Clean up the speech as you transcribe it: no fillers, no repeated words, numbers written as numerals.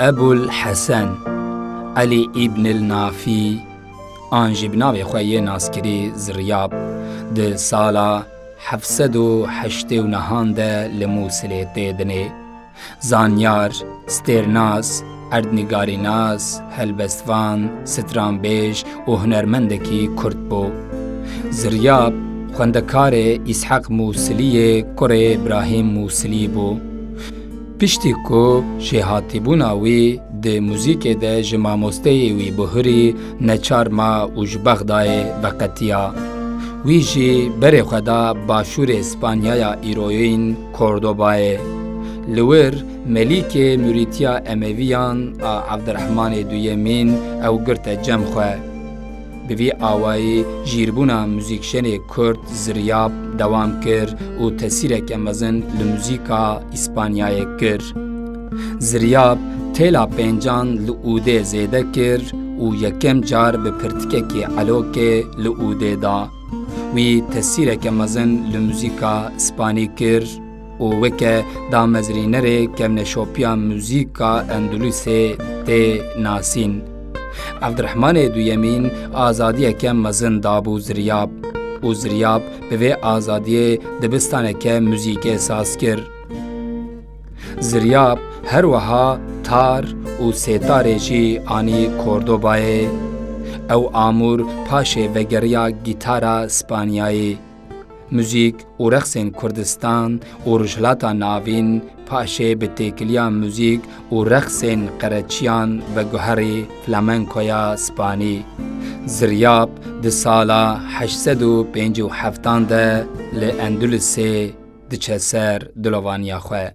أبو الحسن علي ابن النافي آنجی بناوی خواه ناسکری زریاب ده سالا 789 ده لموسلی تیدنه زانیار، سترناس، اردنگاریناس، هلبستوان، سترانبیش و هنرمندکی کرد بو. زریاب خوندکار اسحاق موسلی کره ابراهیم موسلی بو. پشتی کو شهاتی بوناوی ده موزیک ده جماموسته وی بهری نچار ما اوج بغدای وقتیا. وی جی بری خدا باشور اسپانیایا ایروین کوردوبای. لور ملیک موریتیا امویان عبدالرحمن دویمین او گرت جم خواه. بوی آوائی جیربونا موزیکشن کرد زریاب دوام کر و تاثیرک امازن لموزیکا اسپانیای کر. زریاب تیلا پنجان لعوده زیده کر و یکم جار به پرتکه که علوکه لعوده دا. وی تاثیرک امازن لموزیکا اسپانی کر و وکه دا مزرینره کم نشوپیا موزیکا اندلوسه تی ناسین. عبدالرحمن دویمین آزادی که مزن دابو زریاب و زریاب به آزادی دبستان که موزیک احساس کر. زریاب هر وها تار و ستاره جی آنی کوردوبای او آمور پاشه وگریا گیتارا اسپانیایی. موزیک و رقصین کردستان و رجلاتا ناوین پاشه به تکلیا موزیک و رقصین قرچیان و گوهری فلامنکویا اسپانی. زریاب ده سالا 857 ده ل اندلس ده چسر دلوانیا خواه.